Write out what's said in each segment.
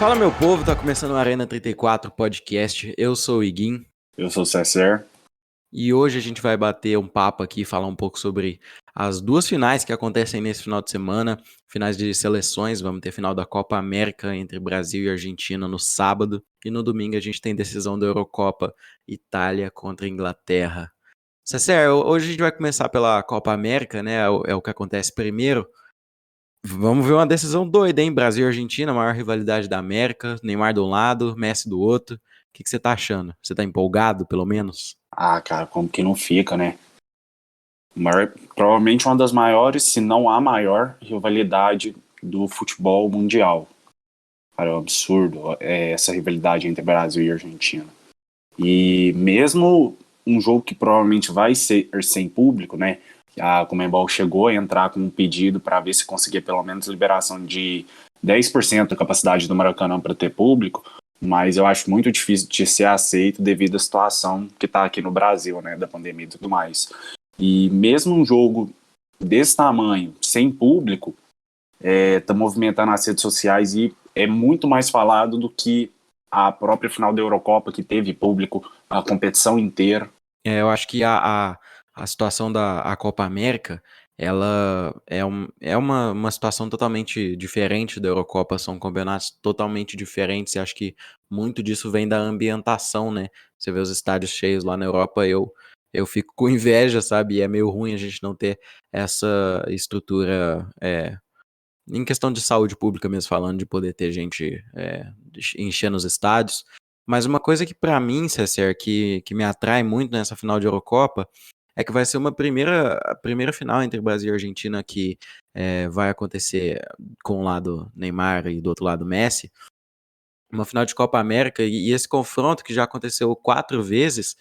Fala, meu povo, tá começando o Arena 34 podcast. Eu sou o Iguin Eu sou o César. e hoje a gente vai bater um papo aqui, falar um pouco sobre as duas finais que acontecem nesse final de semana, finais de seleções. Vamos ter final da Copa América entre Brasil e Argentina no sábado, e no domingo a gente tem decisão da Eurocopa, Itália contra Inglaterra. César, hoje a gente vai começar pela Copa América, né? É o que acontece primeiro. Vamos ver uma decisão doida, hein? Brasil e Argentina, a maior rivalidade da América. Neymar de um lado, Messi do outro. O que você tá achando? Você tá empolgado, pelo menos? Cara, como que não fica, né? Provavelmente uma das maiores, se não a maior, rivalidade do futebol mundial. Cara, é um absurdo essa rivalidade entre Brasil e Argentina. E mesmo um jogo que provavelmente vai ser sem público, né? A Conmebol chegou a entrar com um pedido para ver se conseguia pelo menos liberação de 10% da capacidade do Maracanã para ter público, mas eu acho muito difícil de ser aceito devido à situação que está aqui no Brasil, né, da pandemia e tudo mais. E mesmo um jogo desse tamanho, sem público, tá movimentando as redes sociais e é muito mais falado do que a própria final da Eurocopa, que teve público a competição inteira. Eu acho que a situação da Copa América, ela é uma situação totalmente diferente da Eurocopa. São campeonatos totalmente diferentes e acho que muito disso vem da ambientação, né? Você vê os estádios cheios lá na Europa, eu fico com inveja, sabe? E é meio ruim a gente não ter essa estrutura, em questão de saúde pública mesmo falando, de poder ter gente enchendo os estádios. Mas uma coisa que pra mim, César, que me atrai muito nessa final de Eurocopa, é que vai ser a primeira final entre Brasil e Argentina que vai acontecer com o lado Neymar e do outro lado Messi. Uma final de Copa América, e esse confronto que já aconteceu 4 vezes,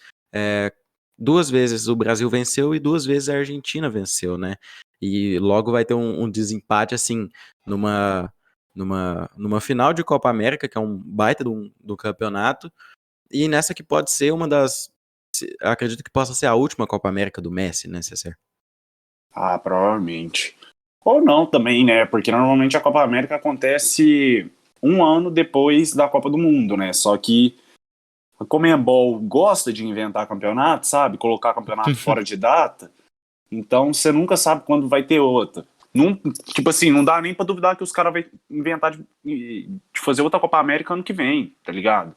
2 vezes o Brasil venceu e 2 vezes a Argentina venceu, né? E logo vai ter um desempate, assim, numa final de Copa América, que é um baita do campeonato, e nessa que pode ser uma das. Acredito que possa ser a última Copa América do Messi, né, César? Provavelmente. Ou não também, né? Porque normalmente a Copa América acontece um ano depois da Copa do Mundo, né? Só que a Conmebol gosta de inventar campeonato, sabe? Colocar campeonato fora de data. Então você nunca sabe quando vai ter outra. Tipo assim, não dá nem pra duvidar que os caras vão inventar de fazer outra Copa América ano que vem, tá ligado?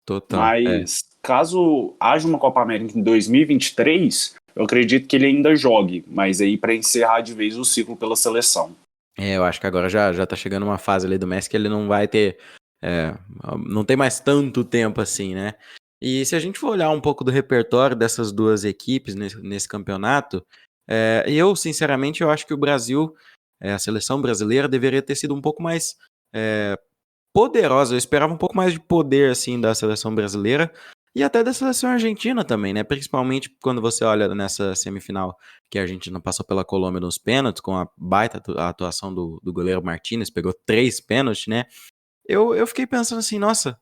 Total. Mas caso haja uma Copa América em 2023, eu acredito que ele ainda jogue, mas aí para encerrar de vez o ciclo pela seleção. Eu acho que agora já tá chegando uma fase ali do Messi que ele não vai ter. Não tem mais tanto tempo assim, né? E se a gente for olhar um pouco do repertório dessas duas equipes nesse campeonato, eu, sinceramente, eu acho que o Brasil, a seleção brasileira, deveria ter sido um pouco mais poderosa. Eu esperava um pouco mais de poder, assim, da seleção brasileira e até da seleção argentina também, né? Principalmente quando você olha nessa semifinal que a Argentina passou pela Colômbia nos pênaltis, com a baita atuação do goleiro Martínez, pegou 3 pênaltis, né? Eu fiquei pensando assim, nossa,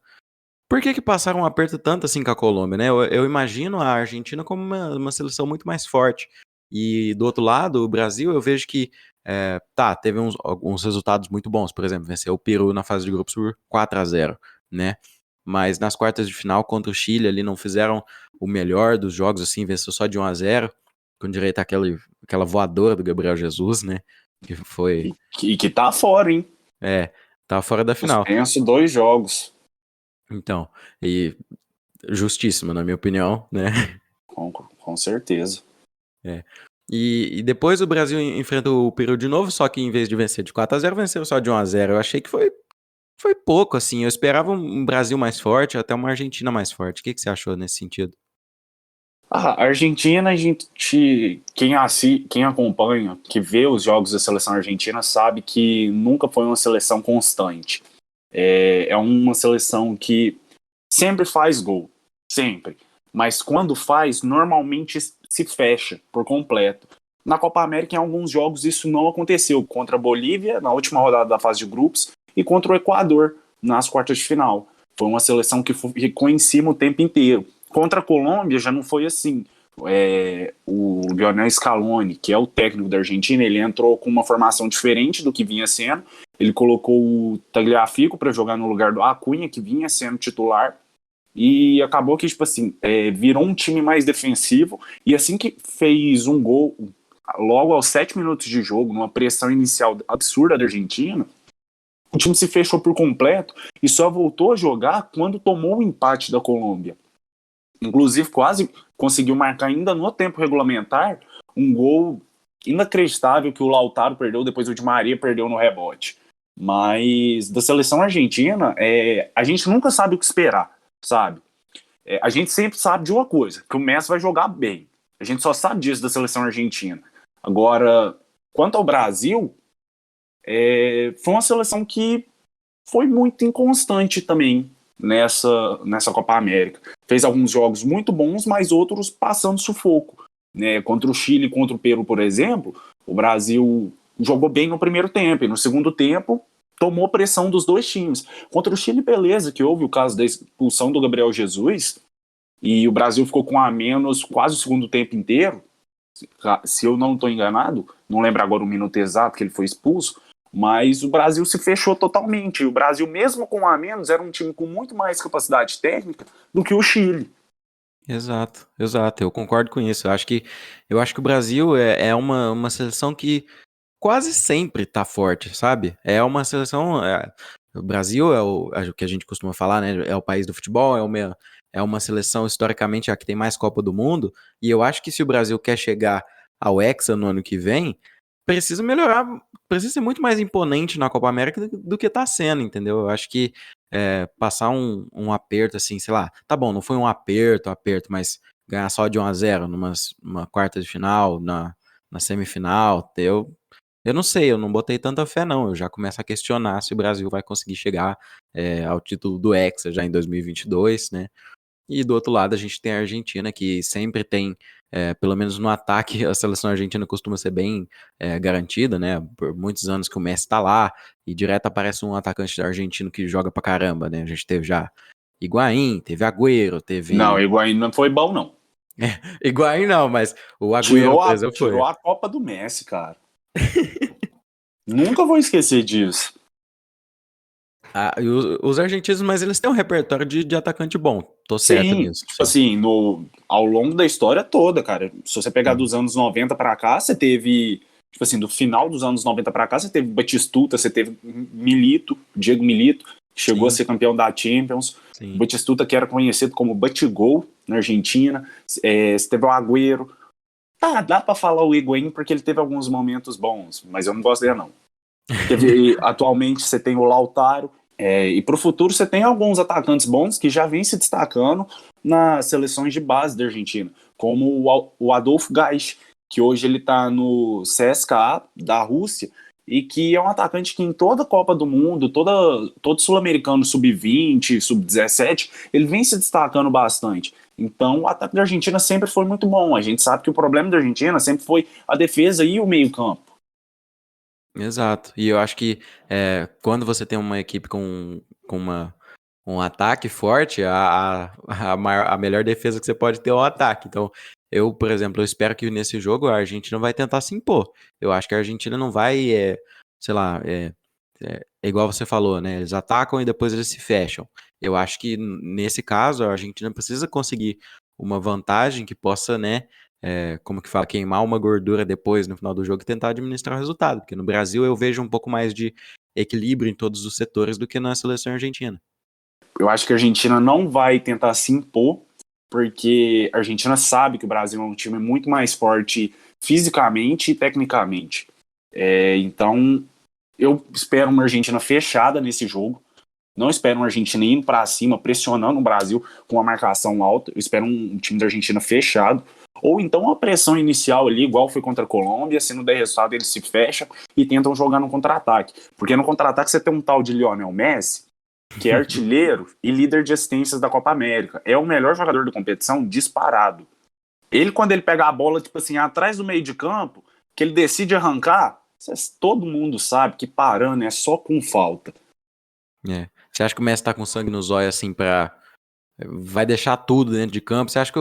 por que passaram um aperto tanto assim com a Colômbia, né? Eu imagino a Argentina como uma seleção muito mais forte. E do outro lado, o Brasil, eu vejo que teve alguns resultados muito bons. Por exemplo, venceu o Peru na fase de grupos por 4-0, né? Mas nas quartas de final contra o Chile ali não fizeram o melhor dos jogos, assim, venceu só de 1-0, com direito àquela voadora do Gabriel Jesus, né? Que foi. E que tá fora, hein? Tava fora da final. Suspenso 2 jogos. Então, e justíssimo, na minha opinião, né? Com certeza. E depois o Brasil enfrenta o Peru de novo, só que em vez de vencer de 4-0, venceu só de 1-0. Eu achei que foi pouco, assim. Eu esperava um Brasil mais forte, até uma Argentina mais forte. O que você achou nesse sentido? A Argentina, quem acompanha, que vê os jogos da seleção argentina, sabe que nunca foi uma seleção constante. É uma seleção que sempre faz gol, sempre. Mas quando faz, normalmente se fecha por completo. Na Copa América, em alguns jogos, isso não aconteceu. Contra a Bolívia, na última rodada da fase de grupos, e contra o Equador, nas quartas de final. Foi uma seleção que ficou em cima o tempo inteiro. Contra a Colômbia já não foi assim. O Lionel Scaloni, que é o técnico da Argentina, ele entrou com uma formação diferente do que vinha sendo. Ele colocou o Tagliafico para jogar no lugar do Acunha, que vinha sendo titular. E acabou que, tipo assim, virou um time mais defensivo. E assim que fez um gol, logo aos 7 minutos de jogo, numa pressão inicial absurda da Argentina, o time se fechou por completo e só voltou a jogar quando tomou o empate da Colômbia. Inclusive, quase conseguiu marcar ainda no tempo regulamentar um gol inacreditável que o Lautaro perdeu, depois o Di Maria perdeu no rebote. Mas da seleção argentina, a gente nunca sabe o que esperar, sabe? A gente sempre sabe de uma coisa, que o Messi vai jogar bem. A gente só sabe disso da seleção argentina. Agora, quanto ao Brasil, foi uma seleção que foi muito inconstante também nessa Copa América. Fez alguns jogos muito bons, mas outros passando sufoco. Né? Contra o Chile, contra o Peru, por exemplo, o Brasil jogou bem no primeiro tempo, e no segundo tempo tomou pressão dos dois times. Contra o Chile, beleza, que houve o caso da expulsão do Gabriel Jesus, e o Brasil ficou com a menos quase o segundo tempo inteiro, se eu não estou enganado, não lembro agora o minuto exato que ele foi expulso, mas o Brasil se fechou totalmente. O Brasil, mesmo com a menos, era um time com muito mais capacidade técnica do que o Chile. Exato, exato, eu concordo com isso. Eu acho que o Brasil é uma seleção que quase sempre tá forte, sabe? É uma seleção. O Brasil é o que a gente costuma falar, né? É o país do futebol, é uma seleção historicamente a que tem mais Copa do Mundo. E eu acho que se o Brasil quer chegar ao Hexa no ano que vem, precisa melhorar, precisa ser muito mais imponente na Copa América do que tá sendo, entendeu? Eu acho que passar um aperto assim, sei lá, tá bom, não foi um aperto, mas ganhar só de 1-0 numa quarta de final, na semifinal, eu não sei, eu não botei tanta fé não, eu já começo a questionar se o Brasil vai conseguir chegar ao título do Hexa já em 2022, né? E do outro lado a gente tem a Argentina, que sempre tem, pelo menos no ataque, a seleção argentina costuma ser bem garantida, né? Por muitos anos que o Messi tá lá, e direto aparece um atacante argentino que joga pra caramba, né? A gente teve já Higuaín, teve Agüero, Não, o teve... Higuaín não foi bom, não. Higuaín não, mas o Agüero, Tirou por a, exemplo, foi. tirou a Copa do Messi, cara. Nunca vou esquecer disso. E os argentinos, mas eles têm um repertório de atacante bom, tô certo Sim, nisso, tipo sim. assim, ao longo da história toda, cara. Se você pegar Uhum. dos anos 90 pra cá, você teve, tipo assim, do final dos anos 90 pra cá, você teve Batistuta, você teve Milito, Diego Milito, que chegou a Sim, ser campeão da Champions. O sim. Batistuta, que era conhecido como Batigol na Argentina. Você teve o Agüero. Tá, dá pra falar o Higuaín porque ele teve alguns momentos bons, mas eu não gosto dele, não. Atualmente você tem o Lautaro, e para o futuro você tem alguns atacantes bons que já vêm se destacando nas seleções de base da Argentina, como o Adolfo Gais, que hoje ele está no CSKA da Rússia, e que é um atacante que em toda Copa do Mundo, todo sul-americano sub-20, sub-17, ele vem se destacando bastante. Então o ataque da Argentina sempre foi muito bom. A gente sabe que o problema da Argentina sempre foi a defesa e o meio-campo. Exato. E eu acho que quando você tem uma equipe com um ataque forte, a melhor defesa que você pode ter é o ataque. Então, eu, por exemplo, eu espero que nesse jogo a Argentina vai tentar se impor. Eu acho que a Argentina não vai, sei lá, é igual você falou, né? Eles atacam e depois eles se fecham. Eu acho que nesse caso a Argentina precisa conseguir uma vantagem que possa, né? Como que fala, queimar uma gordura depois no final do jogo e tentar administrar o resultado. Porque no Brasil eu vejo um pouco mais de equilíbrio em todos os setores do que na seleção argentina. Eu acho que a Argentina não vai tentar se impor, porque a Argentina sabe que o Brasil é um time muito mais forte fisicamente e tecnicamente. Então, eu espero uma Argentina fechada nesse jogo. Não espero uma Argentina indo para cima, pressionando o Brasil com uma marcação alta. Eu espero um time da Argentina fechado. Ou então uma pressão inicial ali, igual foi contra a Colômbia. Se não der resultado, eles se fecham e tentam jogar no contra-ataque. Porque no contra-ataque você tem um tal de Lionel Messi, que é artilheiro e líder de assistências da Copa América. É o melhor jogador da competição disparado. Ele, quando ele pega a bola, tipo assim, atrás do meio de campo, que ele decide arrancar, todo mundo sabe que parando é só com falta. Você acha que o Messi tá com sangue nos olhos assim vai deixar tudo dentro de campo? Você acha que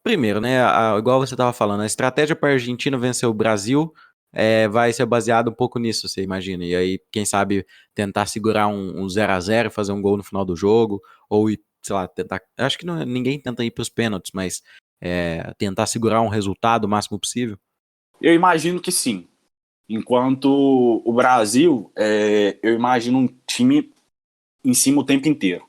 Primeiro, né, igual você estava falando, a estratégia para a Argentina vencer o Brasil vai ser baseada um pouco nisso, você imagina. E aí, quem sabe, tentar segurar um 0-0, fazer um gol no final do jogo, ou ir, sei lá, tentar. Acho que ninguém tenta ir para os pênaltis, mas tentar segurar um resultado o máximo possível. Eu imagino que sim. Enquanto o Brasil, eu imagino um time em cima o tempo inteiro,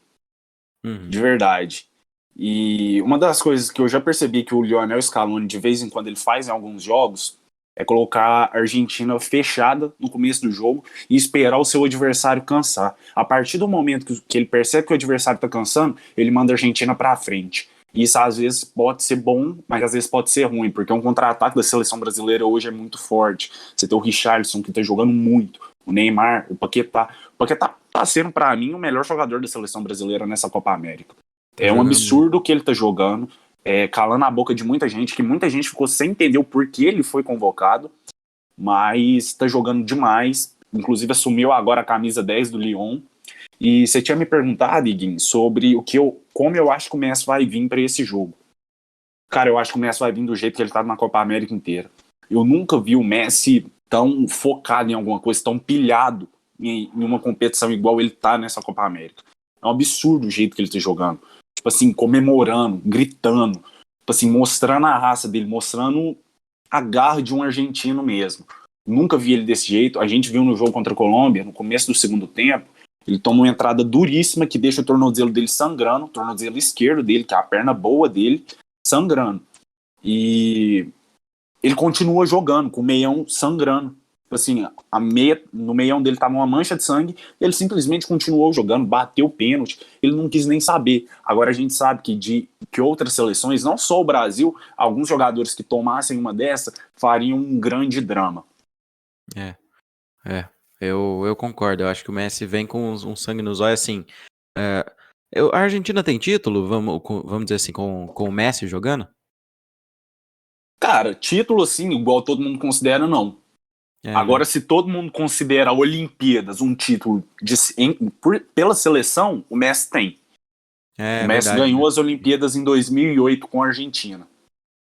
Uhum. de verdade. E uma das coisas que eu já percebi que o Lionel Scaloni, de vez em quando, ele faz em alguns jogos, é colocar a Argentina fechada no começo do jogo e esperar o seu adversário cansar. A partir do momento que ele percebe que o adversário está cansando, ele manda a Argentina para frente. Isso às vezes pode ser bom, mas às vezes pode ser ruim, porque um contra-ataque da seleção brasileira hoje é muito forte. Você tem o Richarlison, que está jogando muito, o Neymar, o Paquetá. O Paquetá está sendo, para mim, o melhor jogador da seleção brasileira nessa Copa América. Tá É um jogando muito. absurdo o que ele tá jogando, calando a boca de muita gente, que muita gente ficou sem entender o porquê ele foi convocado, mas tá jogando demais. Inclusive assumiu agora a camisa 10 do Lyon. E você tinha me perguntado, Iguin, sobre como eu acho que o Messi vai vir para esse jogo. Cara, eu acho que o Messi vai vir do jeito que ele tá na Copa América inteira. Eu nunca vi o Messi tão focado em alguma coisa, tão pilhado em uma competição igual ele tá nessa Copa América. É um absurdo o jeito que ele tá jogando. Tipo assim, comemorando, gritando, tipo assim, mostrando a raça dele, mostrando a garra de um argentino mesmo. Nunca vi ele desse jeito. A gente viu no jogo contra a Colômbia, no começo do segundo tempo, ele toma uma entrada duríssima que deixa o tornozelo dele sangrando, o tornozelo esquerdo dele, que é a perna boa dele, sangrando. E ele continua jogando, com o meião sangrando. Assim, no meião dele tava uma mancha de sangue, ele simplesmente continuou jogando, bateu o pênalti, ele não quis nem saber. Agora a gente sabe que outras seleções, não só o Brasil, alguns jogadores que tomassem uma dessa fariam um grande drama. É, é. Eu concordo. Eu acho que o Messi vem com um sangue nos olhos, assim. é, a Argentina tem título, vamos dizer assim, com o Messi jogando? Cara, título assim, igual todo mundo considera, não. É, né? Agora, se todo mundo considera Olimpíadas um título pela seleção, o Messi tem. O É Messi verdade, ganhou né? as Olimpíadas em 2008 com a Argentina.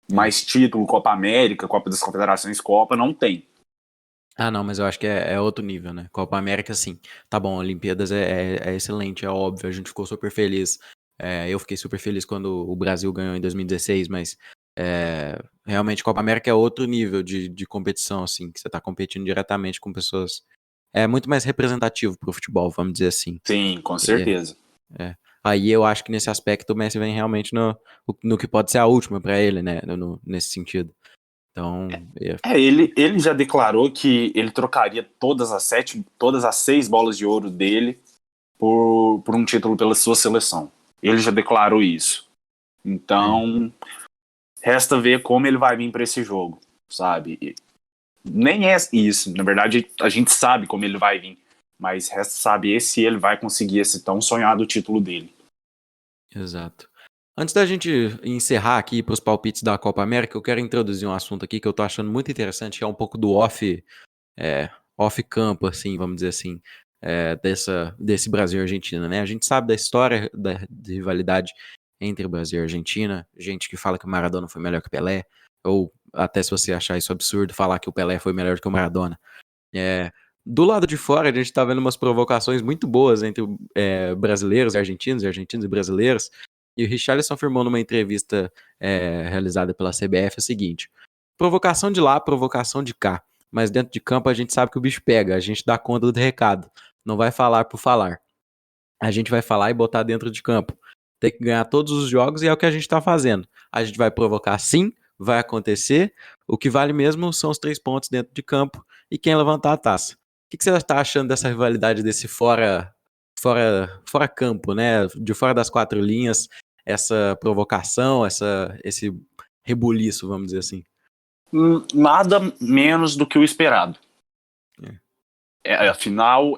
É. Mas título, Copa América, Copa das Confederações, Copa, não tem. Ah, não, mas eu acho que é outro nível, né? Copa América, sim. Tá bom, Olimpíadas é excelente, é óbvio, a gente ficou super feliz. Eu fiquei super feliz quando o Brasil ganhou em 2016, mas realmente Copa América é outro nível de competição, assim, que você tá competindo diretamente com pessoas. É muito mais representativo pro futebol, vamos dizer assim. Sim, com É, certeza. é. Aí eu acho que nesse aspecto o Messi vem realmente no que pode ser a última pra ele, né? Nesse sentido. Então, Ele já declarou que ele trocaria todas as 6 bolas de ouro dele por um título pela sua seleção. Ele já declarou isso. é. Então, resta ver como ele vai vir para esse jogo, sabe? Nem é isso. Na verdade, a gente sabe como ele vai vir. Mas resta saber se ele vai conseguir esse tão sonhado título dele. Exato. Antes da gente encerrar aqui para os palpites da Copa América, eu quero introduzir um assunto aqui que eu tô achando muito interessante, que é um pouco do off-campo, assim, vamos dizer assim, desse Brasil e Argentina, né? A gente sabe da história de rivalidade entre Brasil e Argentina, gente que fala que o Maradona foi melhor que o Pelé, ou até se você achar isso absurdo, falar que o Pelé foi melhor que o Maradona. É, do lado de fora, a gente tá vendo umas provocações muito boas entre brasileiros e argentinos e brasileiros. E o Richarlison afirmou numa entrevista realizada pela CBF o seguinte: provocação de lá, provocação de cá. Mas dentro de campo a gente sabe que o bicho pega, a gente dá conta do recado. Não vai falar por falar. A gente vai falar e botar dentro de campo. Tem que ganhar todos os jogos e é o que a gente tá fazendo. A gente vai provocar sim, vai acontecer. O que vale mesmo são os 3 pontos dentro de campo e quem levantar a taça. O que você está achando dessa rivalidade desse fora campo, né? De fora das 4 linhas, essa provocação, esse rebuliço, vamos dizer assim. Nada menos do que o esperado. É. Afinal,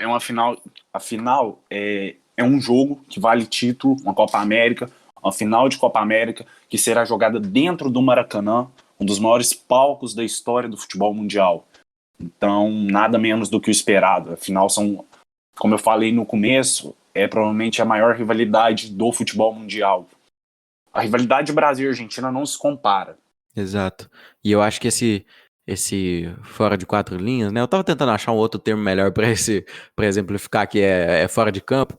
é um jogo que vale título, uma Copa América, uma final de Copa América que será jogada dentro do Maracanã, um dos maiores palcos da história do futebol mundial. Então, nada menos do que o esperado. Afinal, como eu falei no começo, é provavelmente a maior rivalidade do futebol mundial. A rivalidade Brasil e Argentina não se compara. Exato. E eu acho que esse fora de quatro linhas, né? Eu tava tentando achar um outro termo melhor para exemplificar que é fora de campo.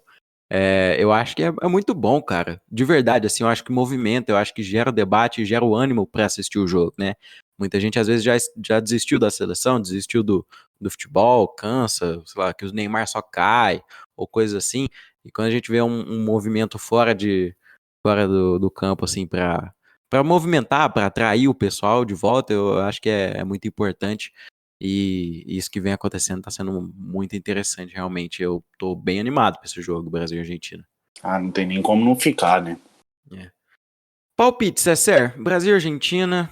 Eu acho que é muito bom, cara. De verdade, assim, eu acho que movimenta, eu acho que gera debate e gera o ânimo pra assistir o jogo, né? Muita gente às vezes já desistiu da seleção, desistiu do futebol, cansa, sei lá, que o Neymar só cai, ou coisa assim. E quando a gente vê um movimento fora do campo, assim, pra movimentar, pra atrair o pessoal de volta, eu acho que é muito importante. E isso que vem acontecendo tá sendo muito interessante, realmente. Eu tô bem animado pra esse jogo, Brasil e Argentina. Ah, não tem nem como não ficar, né? É. Palpite, César, Brasil e Argentina.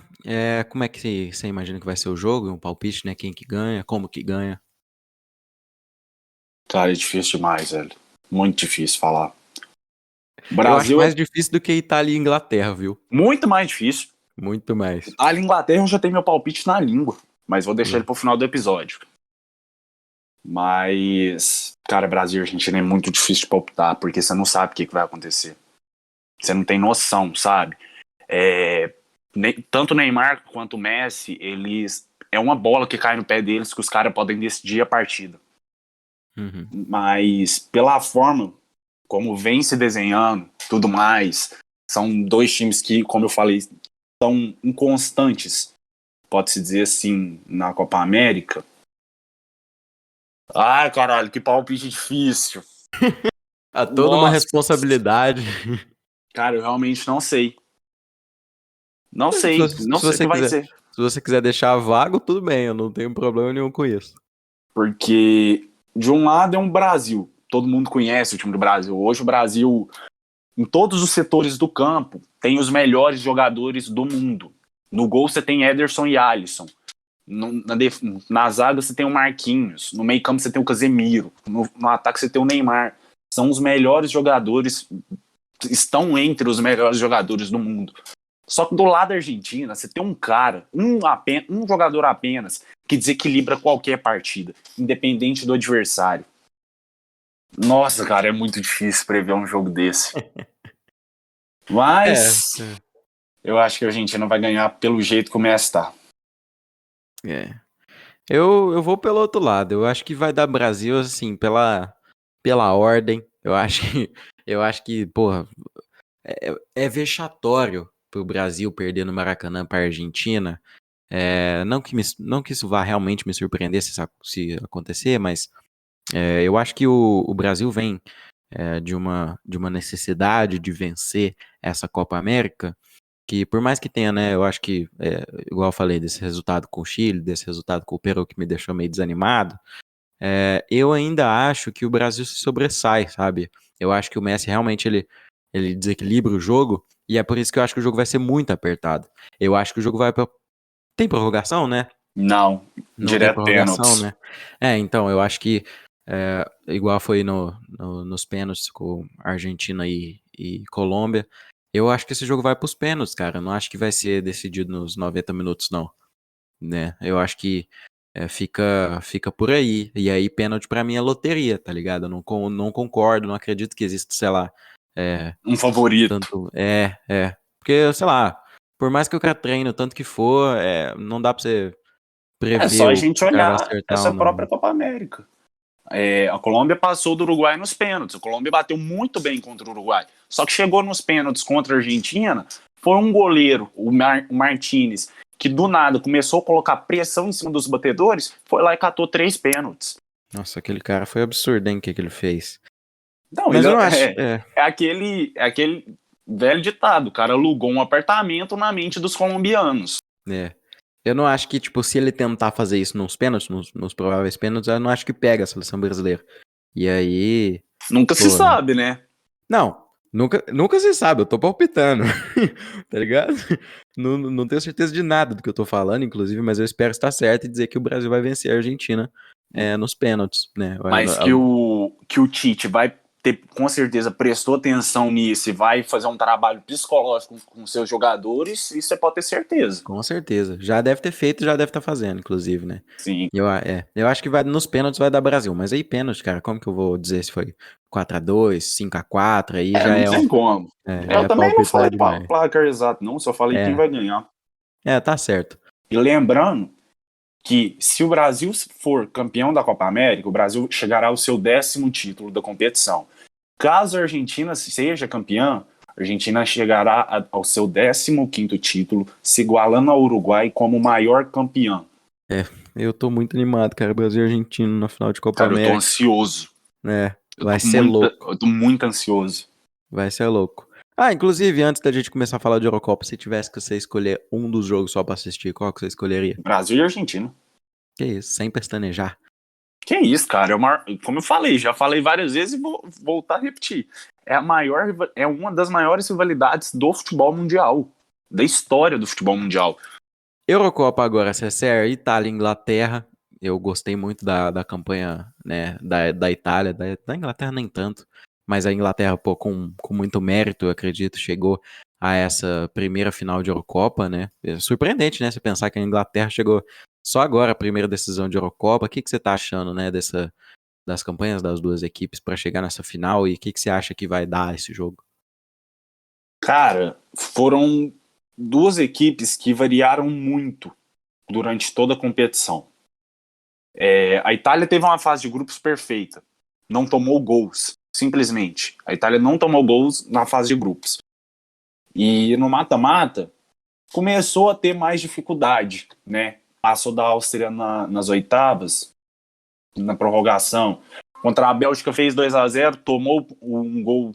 Como é que você imagina que vai ser o jogo? Um palpite, né? Quem que ganha, como que ganha. Cara, é difícil demais, velho. Muito difícil falar. Eu acho Brasil é mais difícil do que Itália e Inglaterra, viu? muito mais difícil. Muito mais. Itália e Inglaterra eu já tenho meu palpite na língua, mas vou deixar ele É. pro final do episódio. Mas, cara, Brasil e Argentina é muito difícil de palpitar, porque você não sabe o que vai acontecer. Você não tem noção, sabe? Tanto o Neymar quanto o Messi, eles. É uma bola que cai no pé deles que os caras podem decidir a partida. Uhum. Mas, pela forma como vem se desenhando, tudo mais, são dois times que, como eu falei, são inconstantes, pode-se dizer assim, na Copa América. Ai, caralho, que palpite difícil. Há toda uma Nossa, responsabilidade. cara, eu realmente não sei. Se Não se sei o você que vai quiser, ser. se você quiser deixar vago, tudo bem, eu não tenho problema nenhum com isso. Porque, de um lado, é um Brasil. Todo mundo conhece o time do Brasil. Hoje, o Brasil, em todos os setores do campo, tem os melhores jogadores do mundo. No gol, você tem Ederson e Alisson. Na zaga, você tem o Marquinhos. No meio-campo, você tem o Casemiro. No ataque, você tem o Neymar. São os melhores jogadores, estão entre os melhores jogadores do mundo. Só que do lado da Argentina, você tem um cara, um jogador apenas, que desequilibra qualquer partida, independente do adversário. Nossa, cara, é muito difícil prever um jogo desse. É, Mas eu acho que a Argentina vai ganhar pelo jeito que o Messi tá. é. Eu vou pelo outro lado. Eu acho que vai dar Brasil, assim, pela ordem. Eu acho que, porra, é vexatório pro Brasil perder no Maracanã pra Argentina. Não que isso vá realmente me surpreender se acontecer, mas eu acho que o Brasil vem de uma necessidade de vencer essa Copa América, que por mais que tenha, né, eu acho que, igual eu falei, desse resultado com o Chile, desse resultado com o Peru que me deixou meio desanimado, eu ainda acho que o Brasil se sobressai, sabe? Eu acho que o Messi realmente ele desequilibra o jogo, e é por isso que eu acho que o jogo vai ser muito apertado. Eu acho que o jogo vai pra... Tem prorrogação, né? Não, Não tem direto prorrogação, pênaltis. né? Então, eu acho que igual foi nos pênaltis com Argentina e Colômbia, eu acho que esse jogo vai pros pênaltis, cara. Eu não acho que vai ser decidido nos 90 minutos, não. Né? Eu acho que fica por aí. E aí, pênalti pra mim é loteria, tá ligado? Eu não concordo, não acredito que exista, sei lá, Um favorito. tanto. Porque, sei lá, por mais que o cara treine o tanto que for, não dá pra você É prever só a o gente que o cara vai olhar acertar essa ou não, própria né? Copa América. A Colômbia passou do Uruguai nos pênaltis. A Colômbia bateu muito bem contra o Uruguai. Só que chegou nos pênaltis contra a Argentina, foi um goleiro, o Martinez, que do nada começou a colocar pressão em cima dos batedores, foi lá e catou 3 pênaltis. Nossa, aquele cara foi absurdo, hein, o que ele fez. Não, Mas ele eu não acho. é aquele velho ditado, o cara alugou um apartamento na mente dos colombianos. É. Eu não acho que, tipo, se ele tentar fazer isso nos pênaltis, nos prováveis pênaltis, eu não acho que pega a seleção brasileira. E aí, Nunca se pô. sabe, né? Não, nunca se sabe, eu tô palpitando. Tá ligado? Não tenho certeza de nada do que eu tô falando, inclusive, mas eu espero estar certo e dizer que o Brasil vai vencer a Argentina nos pênaltis, né? Mas que o Tite vai com certeza prestou atenção nisso e vai fazer um trabalho psicológico com seus jogadores, isso você pode ter certeza. Com certeza. Já deve ter feito, já deve estar fazendo, inclusive, né? Sim. Eu acho que nos pênaltis vai dar Brasil, mas aí pênalti, cara, como que eu vou dizer se foi 4-2, 5-4, aí já Não é tem como. já Eu é também não palpitar falei demais. placar exato, não, só falei quem É, vai ganhar. tá certo. E lembrando que se o Brasil for campeão da Copa América, o Brasil chegará ao seu 10º título da competição. Caso a Argentina seja campeã, a Argentina chegará ao seu 15º título, se igualando ao Uruguai como maior campeã. Eu tô muito animado, cara. Brasil e Argentina na final de Copa Cara, eu tô América. ansioso. Vai ser louco. Eu tô muito ansioso. Vai ser louco. Inclusive, antes da gente começar a falar de Eurocopa, se tivesse que você escolher um dos jogos só pra assistir, qual que você escolheria? Brasil e Argentina. Que isso, sem pestanejar. Que isso, cara. Como eu falei, já falei várias vezes e vou voltar a repetir. É uma das maiores rivalidades do futebol mundial. Da história do futebol mundial. Eurocopa agora, CSR, Itália e Inglaterra. Eu gostei muito da campanha, né, da Itália, da Inglaterra nem tanto, mas a Inglaterra, pô, com muito mérito, eu acredito, chegou a essa primeira final de Eurocopa, né? É surpreendente, né, você pensar que a Inglaterra chegou só agora a primeira decisão de Eurocopa. O que você tá achando, né, das campanhas das duas equipes para chegar nessa final e o que você acha que vai dar esse jogo? Cara, foram duas equipes que variaram muito durante toda a competição. A Itália teve uma fase de grupos perfeita. Não tomou gols, simplesmente. A Itália não tomou gols na fase de grupos. E no mata-mata, começou a ter mais dificuldade, né? Passou da Áustria nas oitavas, na prorrogação. Contra a Bélgica fez 2-0, tomou um gol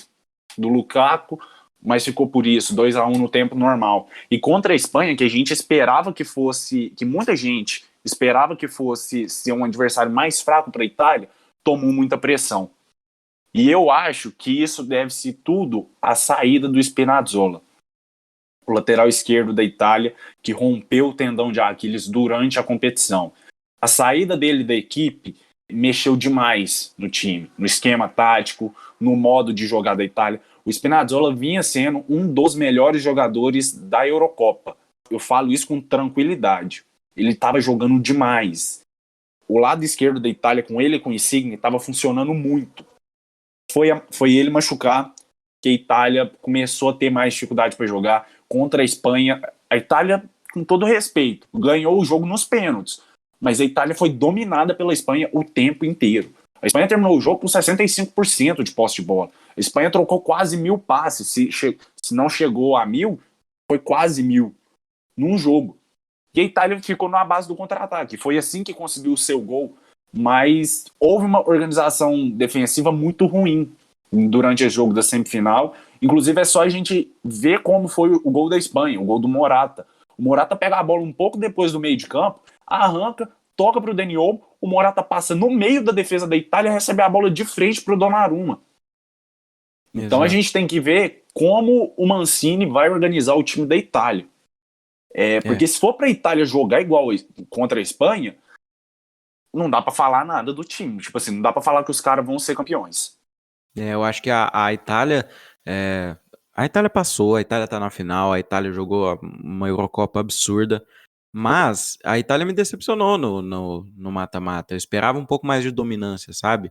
do Lukaku, mas ficou por isso, 2-1 no tempo normal. E contra a Espanha, que a gente esperava que fosse, que muita gente esperava que fosse ser um adversário mais fraco para a Itália, tomou muita pressão. E eu acho que isso deve-se tudo à saída do Spinazzola, o lateral esquerdo da Itália, que rompeu o tendão de Aquiles durante a competição. A saída dele da equipe mexeu demais no time, no esquema tático, no modo de jogar da Itália. O Spinazzola vinha sendo um dos melhores jogadores da Eurocopa. Eu falo isso com tranquilidade. Ele estava jogando demais. O lado esquerdo da Itália, com ele e com o Insigne, estava funcionando muito. Foi ele machucar que a Itália começou a ter mais dificuldade para jogar contra a Espanha. A Itália, com todo respeito, ganhou o jogo nos pênaltis, mas a Itália foi dominada pela Espanha o tempo inteiro. A Espanha terminou o jogo com 65% de posse de bola. A Espanha trocou quase 1.000 passes. Se não chegou a 1.000, foi quase 1.000 num jogo. E a Itália ficou na base do contra-ataque. Foi assim que conseguiu o seu gol, mas houve uma organização defensiva muito ruim durante o jogo da semifinal. Inclusive, é só a gente ver como foi o gol da Espanha, o gol do Morata. O Morata pega a bola um pouco depois do meio de campo, arranca, toca para o Dani Olmo, o Morata passa no meio da defesa da Itália e recebe a bola de frente para o Donnarumma. Então a gente tem que ver como o Mancini vai organizar o time da Itália. Porque se for para a Itália jogar igual contra a Espanha, não dá para falar nada do time. Tipo assim, não dá para falar que os caras vão ser campeões. Eu acho que a Itália. A Itália passou, a Itália tá na final, a Itália jogou uma Eurocopa absurda, mas a Itália me decepcionou no mata-mata. Eu esperava um pouco mais de dominância, sabe?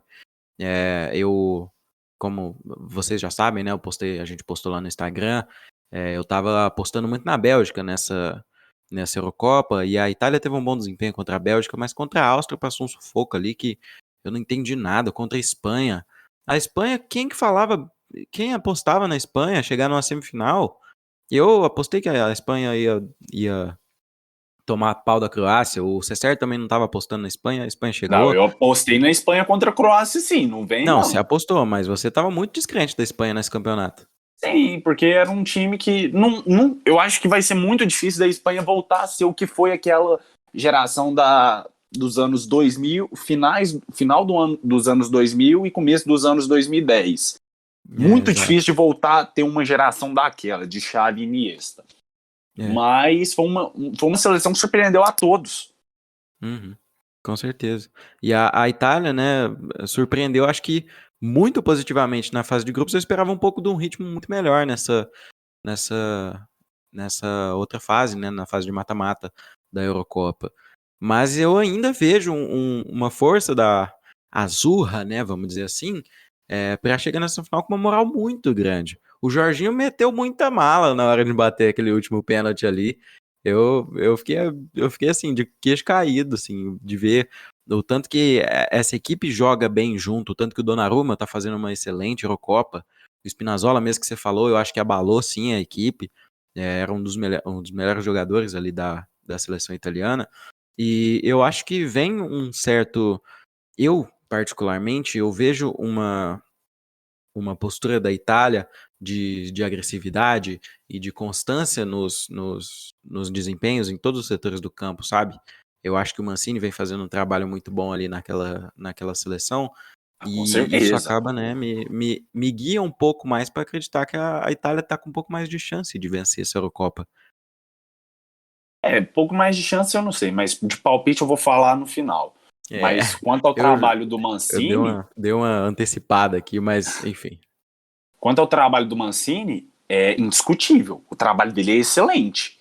Como vocês já sabem, né? A gente postou lá no Instagram. Eu tava apostando muito na Bélgica nessa Eurocopa, e a Itália teve um bom desempenho contra a Bélgica, mas contra a Áustria passou um sufoco ali que eu não entendi nada. Contra a Espanha. A Espanha, quem apostava na Espanha chegar numa semifinal? Eu apostei que a Espanha ia tomar pau da Croácia. O Cesar também não estava apostando na Espanha, a Espanha Não, chegou. eu apostei na Espanha contra a Croácia, sim, não vem Não, você não. apostou, mas você estava muito descrente da Espanha nesse campeonato. Sim, porque era um time que eu acho que vai ser muito difícil da Espanha voltar a ser o que foi aquela geração dos anos 2000, final dos anos 2000 e começo dos anos 2010. Muito Exato. difícil de voltar a ter uma geração daquela, de Xavi e Iniesta. Mas foi uma seleção que surpreendeu a todos. Com certeza. E a Itália, né, surpreendeu, acho que muito positivamente na fase de grupos, eu esperava um pouco de um ritmo muito melhor nessa, nessa outra fase, né, na fase de mata-mata da Eurocopa. Mas eu ainda vejo uma força da Azurra, né, vamos dizer assim, para chegar nessa final com uma moral muito grande. O Jorginho meteu muita mala na hora de bater aquele último pênalti ali. Eu fiquei assim, de queixo caído, assim, de ver o tanto que essa equipe joga bem junto, o tanto que o Donnarumma tá fazendo uma excelente Eurocopa. O Spinazzola, mesmo que você falou, eu acho que abalou sim a equipe. Era um dos melhores jogadores ali da seleção italiana. E eu acho que vem um certo. Eu, particularmente, eu vejo uma postura da Itália de agressividade e de constância nos desempenhos em todos os setores do campo, sabe? Eu acho que o Mancini vem fazendo um trabalho muito bom ali naquela seleção, Com e isso certeza. acaba, né, me guia um pouco mais para acreditar que a Itália está com um pouco mais de chance de vencer essa Eurocopa. Pouco mais de chance eu não sei, mas de palpite eu vou falar no final. É, Mas quanto ao eu, trabalho do eu Mancini, dei uma antecipada aqui, mas enfim. É indiscutível. O trabalho dele é excelente.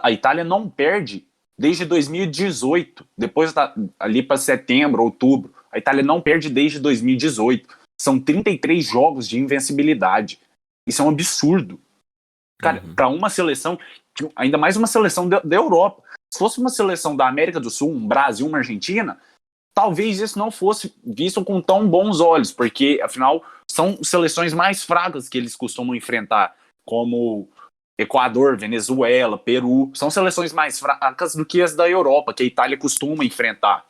A Itália não perde desde 2018. Depois ali para setembro, outubro, a Itália não perde desde 2018. São 33 jogos de invencibilidade. Isso é um absurdo. Cara, Uhum. para uma seleção, ainda mais uma seleção da Europa. Se fosse uma seleção da América do Sul, um Brasil, uma Argentina, talvez isso não fosse visto com tão bons olhos, porque afinal são seleções mais fracas que eles costumam enfrentar, como Equador, Venezuela, Peru. São seleções mais fracas do que as da Europa, que a Itália costuma enfrentar.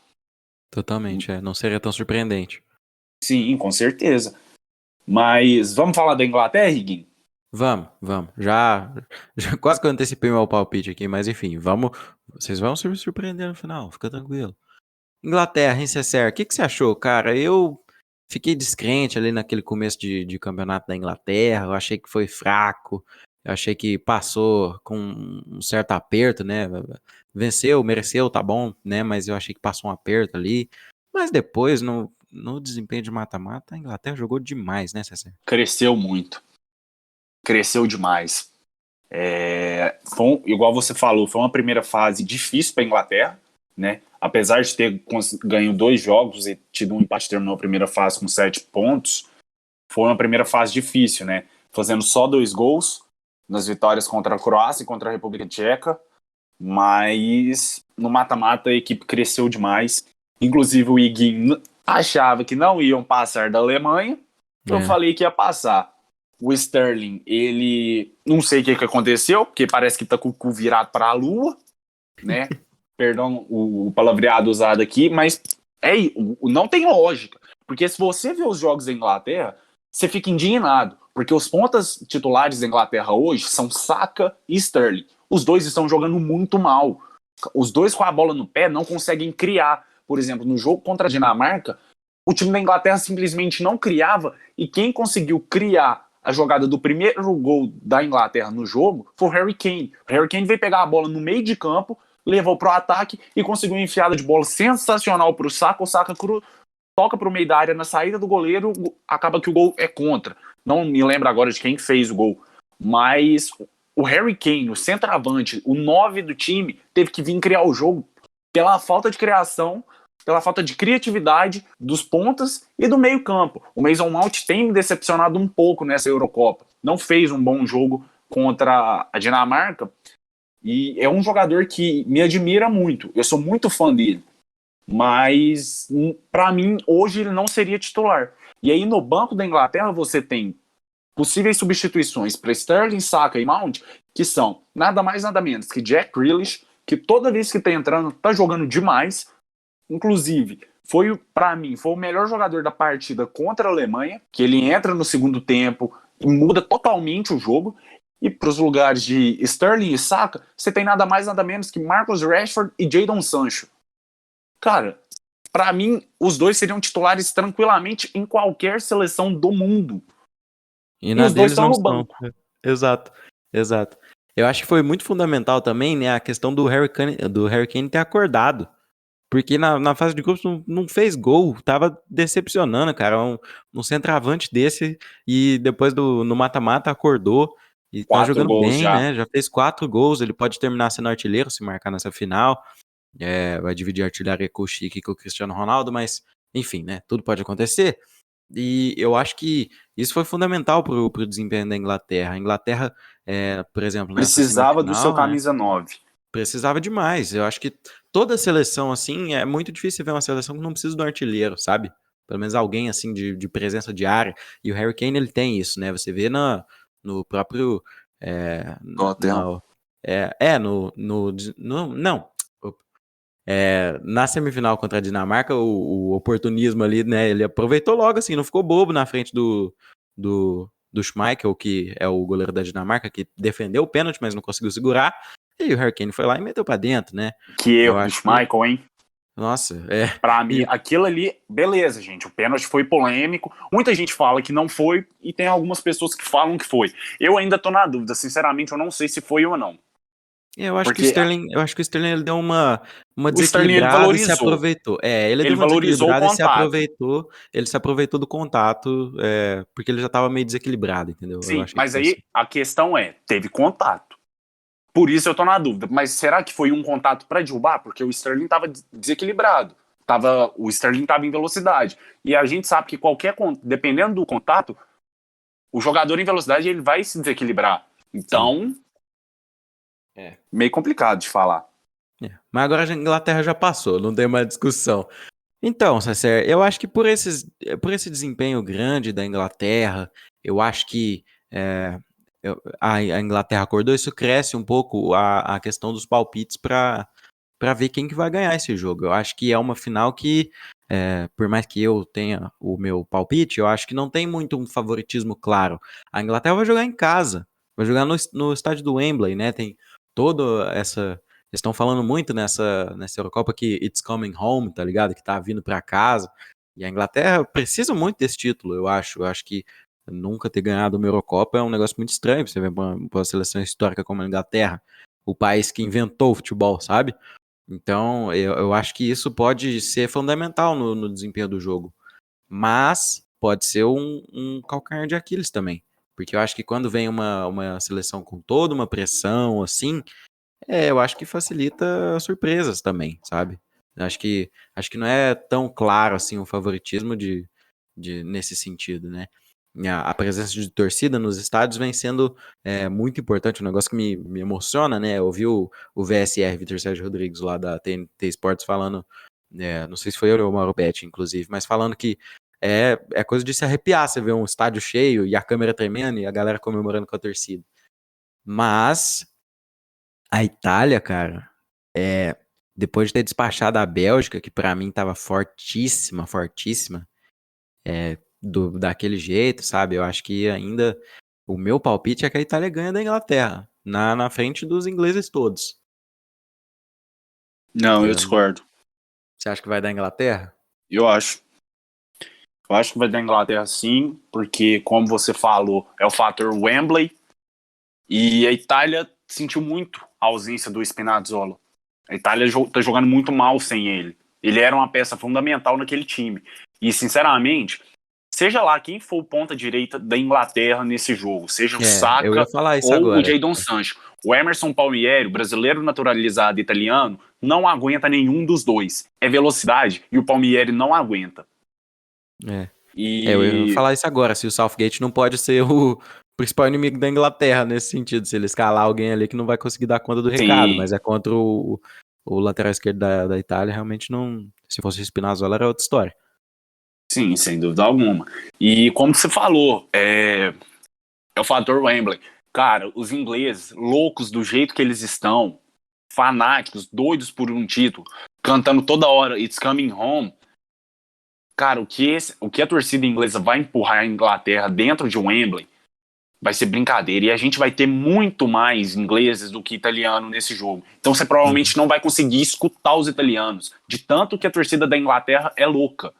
Totalmente, não seria tão surpreendente. Sim, com certeza. Mas vamos falar da Inglaterra, Higuin? Vamos. Já quase que eu antecipei meu palpite aqui, mas enfim, vamos. Vocês vão se surpreender no final, fica tranquilo. Inglaterra, em CCR, o que você achou, cara? Eu fiquei descrente ali naquele começo de campeonato da Inglaterra, eu achei que foi fraco, eu achei que passou com um certo aperto, né? Venceu, mereceu, tá bom, né? Mas eu achei que passou um aperto ali. Mas depois, no desempenho de mata-mata, a Inglaterra jogou demais, né, CC? Cresceu muito. Cresceu demais. Igual você falou, foi uma primeira fase difícil para a Inglaterra, né? Apesar de ter ganho 2 jogos e tido um empate, terminou a primeira fase com 7 pontos, foi uma primeira fase difícil, né? Fazendo só 2 gols nas vitórias contra a Croácia e contra a República Tcheca, mas no mata-mata a equipe cresceu demais. Inclusive o Higuin achava que não iam passar da Alemanha, eu É. falei que ia passar. O Sterling, ele não sei o que aconteceu, porque parece que tá com o cu virado para a lua, né? Perdão o palavreado usado aqui, mas não tem lógica. Porque se você vê os jogos da Inglaterra, você fica indignado. Porque os pontas titulares da Inglaterra hoje são Saka e Sterling. Os dois estão jogando muito mal. Os dois com a bola no pé não conseguem criar. Por exemplo, no jogo contra a Dinamarca, o time da Inglaterra simplesmente não criava, e quem conseguiu criar a jogada do primeiro gol da Inglaterra no jogo foi o Harry Kane. O Harry Kane veio pegar a bola no meio de campo, levou pro ataque e conseguiu uma enfiada de bola sensacional pro Saka. O Saka toca pro meio da área na saída do goleiro, acaba que o gol é contra. Não me lembro agora de quem fez o gol, mas o Harry Kane, o centroavante, o 9 do time, teve que vir criar o jogo pela falta de criação, pela falta de criatividade dos pontas e do meio campo. O Mason Mount tem me decepcionado um pouco nessa Eurocopa. Não fez um bom jogo contra a Dinamarca, e é um jogador que me admira muito. Eu sou muito fã dele. Mas, para mim, hoje ele não seria titular. E aí, no banco da Inglaterra, você tem possíveis substituições para Sterling, Saka e Mount, que são nada mais nada menos que Jack Grealish, que toda vez que tá entrando, tá jogando demais. Inclusive, para mim, foi o melhor jogador da partida contra a Alemanha, que ele entra no segundo tempo e muda totalmente o jogo. E para os lugares de Sterling e Saka, você tem nada mais nada menos que Marcus Rashford e Jadon Sancho. Cara, para mim, os dois seriam titulares tranquilamente em qualquer seleção do mundo. E E na os dois deles estão não no são. banco. Exato, exato. Eu acho que foi muito fundamental também, né, a questão do Harry Kane ter acordado. Porque na fase de grupos não fez gol, tava decepcionando, cara. Um centroavante desse e depois no mata-mata acordou e tá 4 jogando gols bem, já. né? Já fez 4 gols, ele pode terminar sendo artilheiro se marcar nessa final. Vai dividir a artilharia com o Chique e com o Cristiano Ronaldo, mas enfim, né? Tudo pode acontecer. E eu acho que isso foi fundamental pro desempenho da Inglaterra. A Inglaterra, por exemplo, nessa Precisava do seu semifinal, né? camisa 9. Precisava demais. Eu acho que toda seleção, assim, é muito difícil ver uma seleção que não precisa do artilheiro, sabe? Pelo menos alguém, assim, de presença de área. E o Harry Kane, ele tem isso, né? Você vê no próprio... É, Inglaterra. na, não. Na semifinal contra a Dinamarca, o oportunismo ali, né? Ele aproveitou logo, assim, não ficou bobo na frente do Schmeichel, que é o goleiro da Dinamarca, que defendeu o pênalti, mas não conseguiu segurar. E o Harry Kane foi lá e meteu pra dentro, né? Que Eu erro do acho que. Schmeichel, hein? Nossa, Pra mim, E aquilo ali, beleza, gente. O pênalti foi polêmico. Muita gente fala que não foi e tem algumas pessoas que falam que foi. Eu ainda tô na dúvida, sinceramente, eu não sei se foi ou não. eu acho que o Porque Sterling, eu acho que o Sterling ele deu uma o Sterling ele desequilibrada e se valorizou. aproveitou. Ele deu Ele uma valorizou o desequilibrada e contato. ele se aproveitou do contato, porque ele já tava meio desequilibrado, entendeu? Eu Sim, acho que mas foi isso. aí a questão é, teve contato. Por isso eu tô na dúvida. Mas será que foi um contato para derrubar? Porque o Sterling tava desequilibrado. O Sterling tava em velocidade. E a gente sabe que dependendo do contato, o jogador em velocidade ele vai se desequilibrar. Sim. Então, É. meio complicado de falar. Mas agora a Inglaterra já passou, não tem mais discussão. Então, César, eu acho que por esse desempenho grande da Inglaterra, eu acho que a Inglaterra acordou, isso cresce um pouco a questão dos palpites para ver quem que vai ganhar esse jogo. Eu acho que é uma final que, por mais que eu tenha o meu palpite, eu acho que não tem muito um favoritismo claro. A Inglaterra vai jogar em casa, vai jogar no estádio do Wembley, né? Tem toda essa. Eles estão falando muito nessa Eurocopa que it's coming home, tá ligado? Que tá vindo para casa. E a Inglaterra precisa muito desse título, eu acho. Eu acho que nunca ter ganhado uma Eurocopa é um negócio muito estranho. Você vê uma seleção histórica como a Inglaterra, o país que inventou o futebol, sabe? Então, eu acho que isso pode ser fundamental no desempenho do jogo. Mas pode ser um calcanhar de Aquiles também. Porque eu acho que quando vem uma seleção com toda uma pressão, assim, eu acho que facilita surpresas também, sabe? Acho que não é tão claro assim o favoritismo nesse sentido, né? A presença de torcida nos estádios vem sendo muito importante, um negócio que me emociona, né? Eu ouvi o VSR, Vitor Sérgio Rodrigues, lá da TNT Sports, falando, não sei se foi eu ou o Mauro Betti, inclusive, mas falando que é coisa de se arrepiar, você vê um estádio cheio e a câmera tremendo e a galera comemorando com a torcida. Mas a Itália, cara, depois de ter despachado a Bélgica, que pra mim tava fortíssima, fortíssima, daquele jeito, sabe? Eu acho que ainda o meu palpite é que a Itália ganha da Inglaterra, na frente dos ingleses todos. Não, eu Eu não- discordo. Você acha que vai dar Inglaterra? Eu acho. Eu acho que vai dar Inglaterra sim, porque, como você falou, é o fator Wembley. E a Itália sentiu muito a ausência do Spinazzola. A Itália tá jogando muito mal sem ele. Ele era uma peça fundamental naquele time. E, sinceramente, seja lá quem for o ponta direita da Inglaterra nesse jogo, seja o Eu ia Saka falar isso ou o agora. Jadon Sancho, o Emerson Palmieri, o brasileiro naturalizado italiano, não aguenta nenhum dos dois. É velocidade e o Palmieri não aguenta. É. Eu ia E falar isso agora, se o Southgate não pode ser o principal inimigo da Inglaterra nesse sentido, se ele escalar alguém ali que não vai conseguir dar conta do recado, sim, mas é contra o lateral esquerdo da Itália, realmente não. Se fosse o Spinazzola era outra história. sim, sem dúvida alguma. E como você falou, é o fator Wembley. Cara, os ingleses, loucos do jeito que eles estão, fanáticos, doidos por um título, cantando toda hora It's Coming Home. Cara, o que a torcida inglesa vai empurrar a Inglaterra dentro de Wembley vai ser brincadeira. E a gente vai ter muito mais ingleses do que italiano nesse jogo. Então você Uhum. provavelmente não vai conseguir escutar os italianos, de tanto que a torcida da Inglaterra é louca.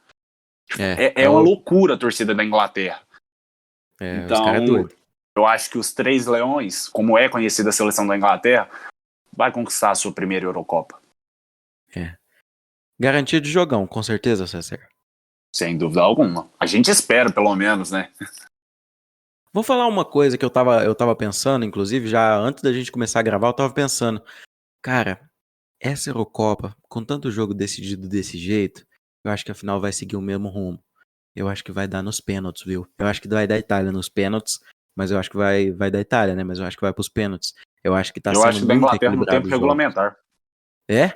Tipo, É, é uma loucura a torcida da Inglaterra. os caras é Então, doido. eu acho que os Três Leões, como é conhecida a seleção da Inglaterra, vai conquistar a sua primeira Eurocopa. É. Garantia de jogão, com certeza, César. Sem dúvida alguma. A gente espera, pelo menos, né? Vou falar uma coisa que eu tava pensando, inclusive, já antes da gente começar a gravar, eu tava pensando, cara, essa Eurocopa, com tanto jogo decidido desse jeito, eu acho que a final vai seguir o mesmo rumo. Eu acho que vai dar nos pênaltis, viu? Eu acho que vai dar Itália nos pênaltis, mas eu acho que vai dar Itália, né? Mas eu acho que vai pros pênaltis. Eu acho que tá Eu sendo acho que da muito Inglaterra no equilibrado tempo os jogos. regulamentar. É?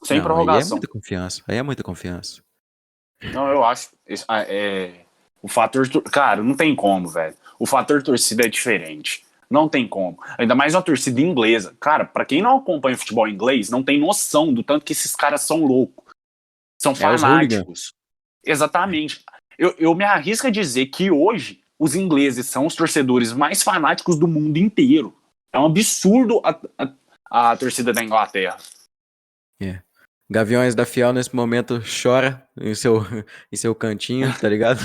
Sem Não, aí é prorrogação. muita confiança. Aí é muita confiança. Não, eu acho. O fator. Cara, não tem como, velho. O fator torcida é diferente. Não tem como. Ainda mais uma torcida inglesa. Cara, pra quem não acompanha futebol inglês, não tem noção do tanto que esses caras são loucos. São É os hooligans. fanáticos. Exatamente. Eu me arrisco a dizer que hoje os ingleses são os torcedores mais fanáticos do mundo inteiro. É um absurdo a torcida da Inglaterra. É. Gaviões da Fiel nesse momento chora em seu cantinho, tá ligado?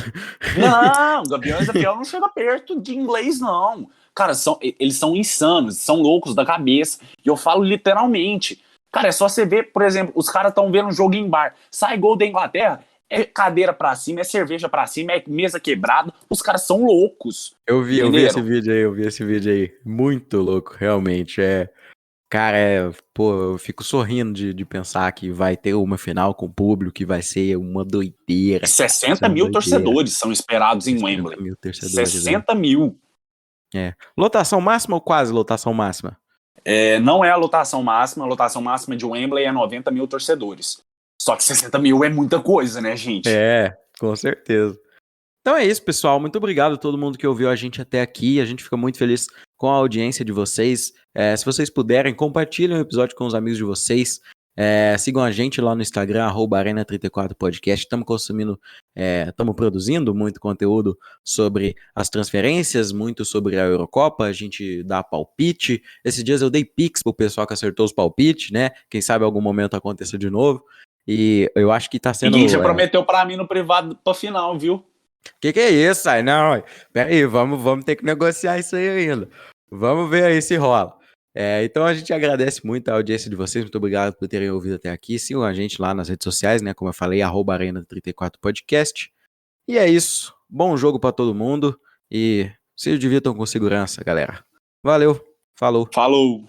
Não, Gaviões da Fiel não chega perto de inglês, não. Cara, eles são insanos, são loucos da cabeça. E eu falo literalmente. Cara, é só você ver, por exemplo, os caras estão vendo um jogo em bar. Sai gol da Inglaterra, é cadeira pra cima, é cerveja pra cima, é mesa quebrada. Os caras são loucos. Eu vi esse Entenderam? vídeo aí, eu vi esse vídeo aí. Muito louco, realmente. Cara, pô, eu fico sorrindo de pensar que vai ter uma final com o público, que vai ser uma E doideira. Vai ser 60 uma mil doideira. torcedores são esperados em 60 Wembley. mil torcedores, é. 60 mil. Lotação máxima ou quase lotação máxima? Não é a lotação máxima de Wembley é 90 mil torcedores. Só que 60 mil é muita coisa, né, gente? Com certeza. Então é isso, pessoal. Muito obrigado a todo mundo que ouviu a gente até aqui. A gente fica muito feliz com a audiência de vocês. Se vocês puderem, compartilhem o episódio com os amigos de vocês. Sigam a gente lá no Instagram, @arena34podcast. Estamos produzindo muito conteúdo sobre as transferências, muito sobre a Eurocopa. A gente dá palpite. Esses dias eu dei pix pro pessoal que acertou os palpites, né? Quem sabe algum momento aconteça de novo. E eu acho que tá Ninguém já sendo. prometeu pra mim no privado pra final, viu? Que é isso, aí? Não, pera aí, vamos ter que negociar isso aí ainda. Vamos ver aí se rola. Então a gente agradece muito a audiência de vocês, muito obrigado por terem ouvido até aqui. Sigam a gente lá nas redes sociais, né? Como eu falei, @arena34podcast. E é isso. Bom jogo pra todo mundo e se divirtam com segurança, galera. Valeu, falou. Falou.